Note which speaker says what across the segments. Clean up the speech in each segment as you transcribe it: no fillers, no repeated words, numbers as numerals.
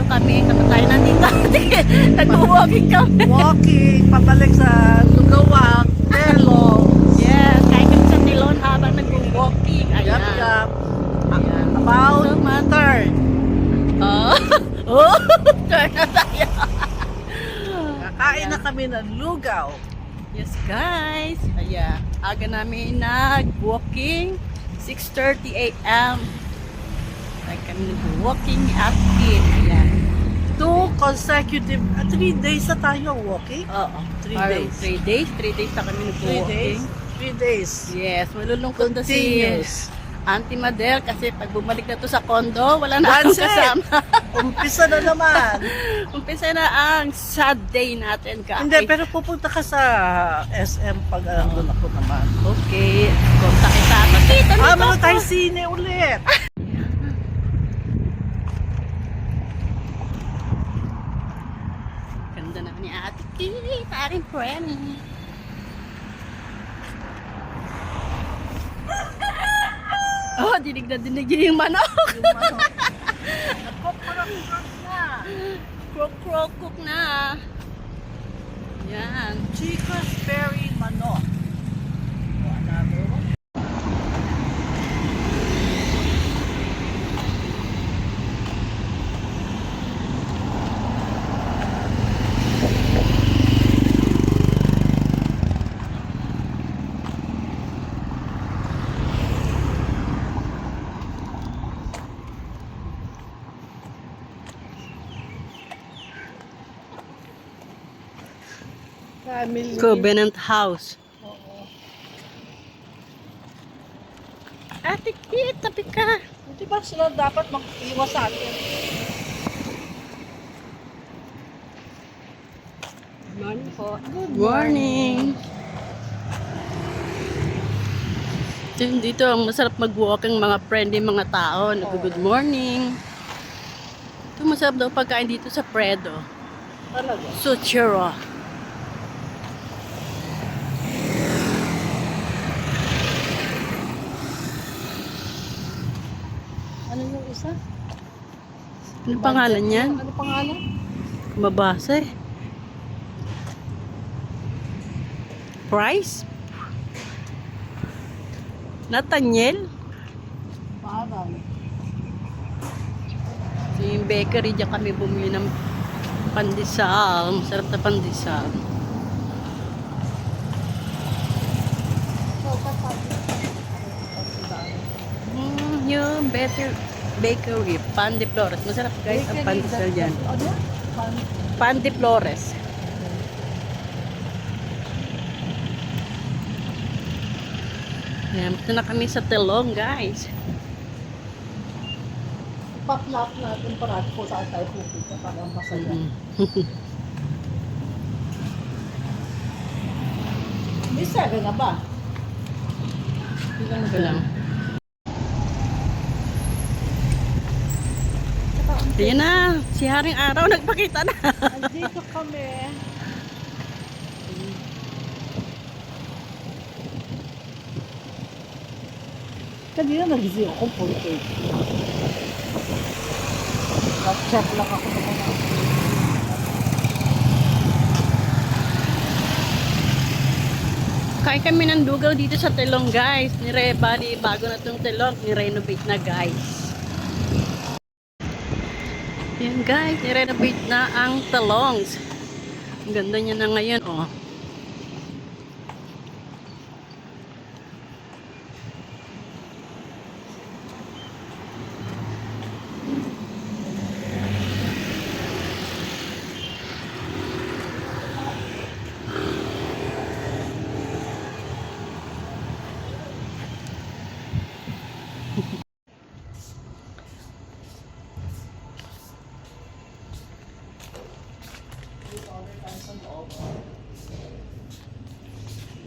Speaker 1: kami. Katatay nandito. Nag-walking kami.
Speaker 2: Walking, pabalik sa Lugawang, Telong.
Speaker 1: Yes, kaya kami sa Tilon habang nag-walking. Ayan.
Speaker 2: Yap.
Speaker 1: Ayan.
Speaker 2: About
Speaker 1: So,
Speaker 2: turn.
Speaker 1: Oh, oh, turn na tayo.
Speaker 2: Kakain na kami ng lugaw.
Speaker 1: Yes, guys. Ayan. Aga namin nag-walking. 6:30 a.m. Like kami nag-walking active. Ayan.
Speaker 2: 2 consecutive, 3 days na tayo walking.
Speaker 1: Oo.
Speaker 2: 3 days.
Speaker 1: 3 days. 3 days na kami
Speaker 2: 3
Speaker 1: nag-walking.
Speaker 2: days. 3 days.
Speaker 1: Yes, malulungkot na si
Speaker 2: Continuous.
Speaker 1: Auntie Madel kasi pag bumalik na to sa condo, wala na akong
Speaker 2: That's it.
Speaker 1: kasama.
Speaker 2: Umpisa na naman.
Speaker 1: Umpisa na ang sad day natin, guys.
Speaker 2: Hindi, pero pupunta ka sa SM pag andun ako naman.
Speaker 1: Okay, kontak kita. Pakita nito
Speaker 2: Mga
Speaker 1: ako.
Speaker 2: tayo sine ulit.
Speaker 1: Ganda na ni Ate Kili, paring Premi. Oh, dinig na dinig yung manok.
Speaker 2: Nagkukurang-kurang na.
Speaker 1: Krok-krok na. Yan.
Speaker 2: Chica's Berry Manok. O, another one. Family.
Speaker 1: Covenant House.
Speaker 2: Oo.
Speaker 1: Ate Kit, tabi ka.
Speaker 2: Di ba sila dapat mag-iwas sa atin?
Speaker 1: Morning po.
Speaker 2: Good
Speaker 1: Morning. Dito ang masarap mag-walking mga friendly mga tao. Nag-good morning. Ito masarap daw pagkain dito sa Predo.
Speaker 2: Talaga.
Speaker 1: Suchero.
Speaker 2: Ano yung isa?
Speaker 1: Ano pangalan niyan?
Speaker 2: Ano pangalan?
Speaker 1: Mabasa eh. Price? Nathaniel?
Speaker 2: Parang.
Speaker 1: So yung bakery dyan kami bumili ng pandesal. Masarap na pandesal. Yung better bakery. Pan de Flores. Masarap guys ang pandesal dyan.
Speaker 2: Ano?
Speaker 1: Pan de Flores. Yan, ito na kami sa Telong guys.
Speaker 2: Paplap natin parati po saan tayo pupunta para masaya. May 7 na ba?
Speaker 1: Ito lang. Ayan na, si Haring Araw nagpakita na.
Speaker 2: Andito kami. Kanina nag-zero ako 48. Check lang ako na mga.
Speaker 1: Kain kami ng dugaw dito sa Telong guys. Bago na itong Telong, ni-renovate na guys. Yan guys, ni-renovate na ang Telongs. Ang ganda niya na ngayon oh.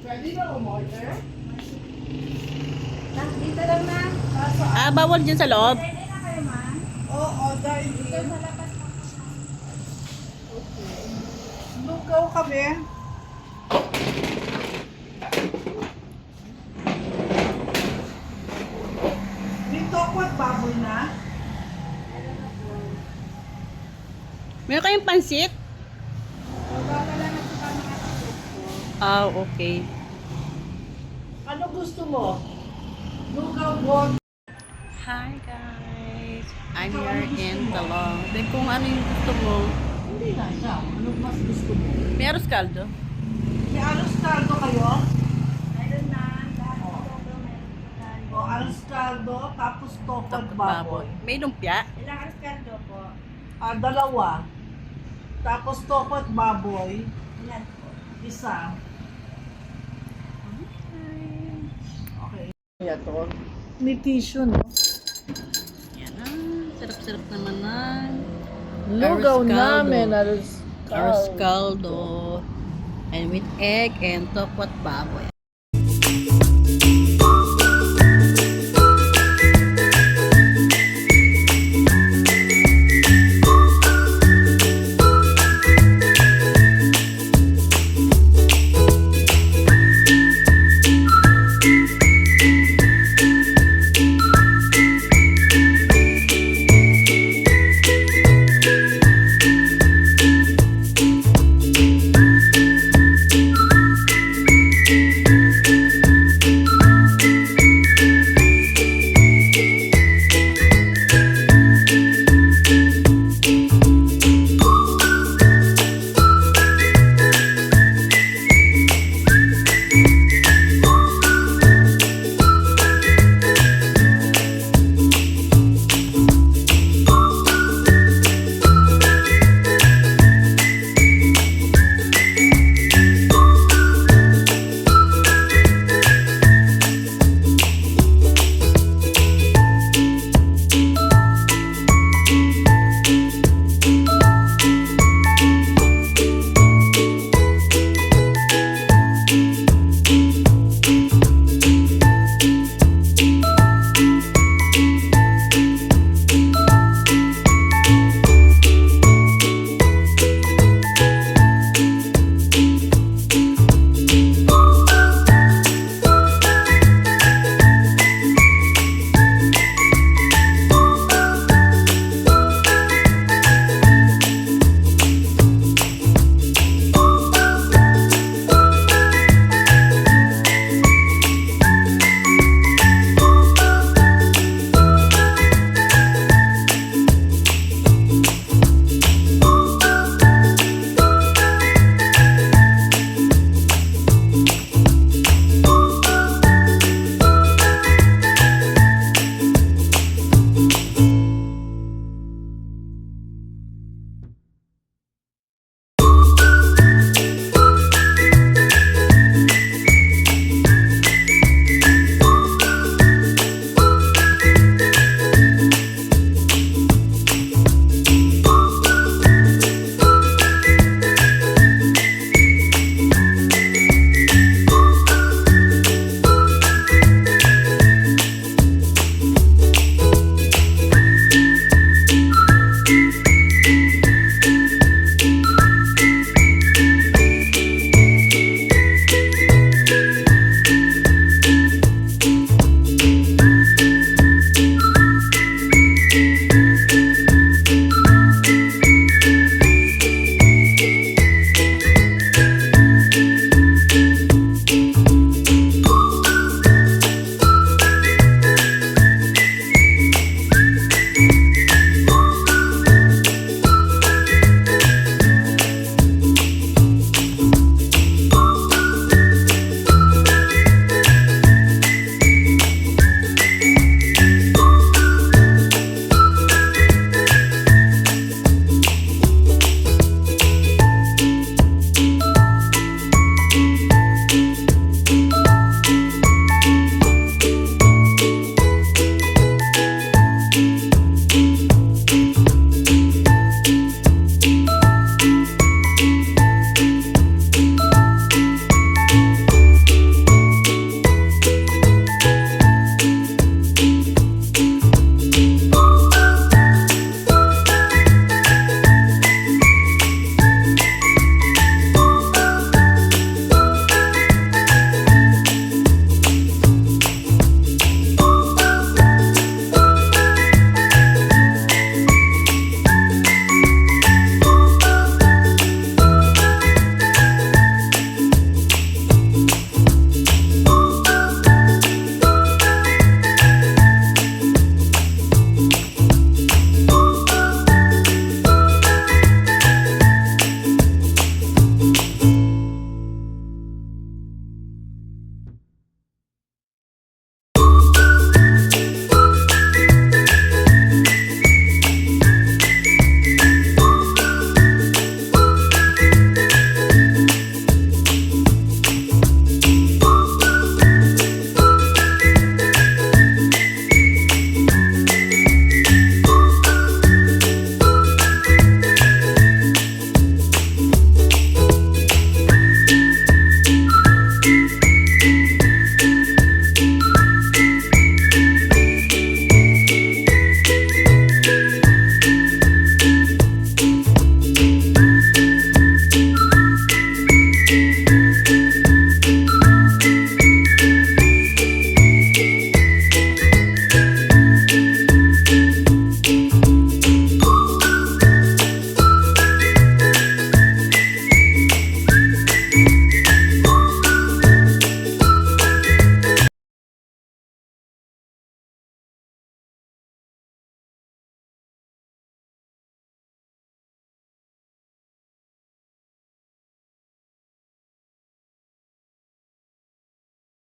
Speaker 2: Pwede ba umorder?
Speaker 3: Dito lang na.
Speaker 1: Bawal dyan sa loob.
Speaker 3: Pwede na kayo, ma'am.
Speaker 2: Oo, order
Speaker 3: Dito
Speaker 2: in.
Speaker 3: sa labas na.
Speaker 2: Lugaw kami. Dito ako at baboy na.
Speaker 1: Meron kayong pansit?
Speaker 3: Magdadala na po kami at soup po.
Speaker 1: Ah, okay.
Speaker 2: Ano gusto mo? Lugaw, bon.
Speaker 1: Hi guys! I'm here in Talong. Then kung ano yung gusto mo,
Speaker 2: Hindi na siya. Ano mas gusto mo?
Speaker 1: may arroz caldo.
Speaker 2: May aros caldo kayo?
Speaker 3: Meron na. Lahat po meron
Speaker 2: O aros caldo, tapos tokod
Speaker 1: Tokod
Speaker 2: baboy.
Speaker 1: May lumpia.
Speaker 3: Ilang aras kaldo po?
Speaker 2: Dalawa. Tapos tokod baboy.
Speaker 3: Ilan po?
Speaker 2: Isa. Okay. Ito. May tissue, no?
Speaker 1: Yan ah. Sarap-sarap naman na.
Speaker 2: Lugaw
Speaker 1: Arroz caldo.
Speaker 2: namin, aros
Speaker 1: Arroz caldo. And with egg and tokot baboy.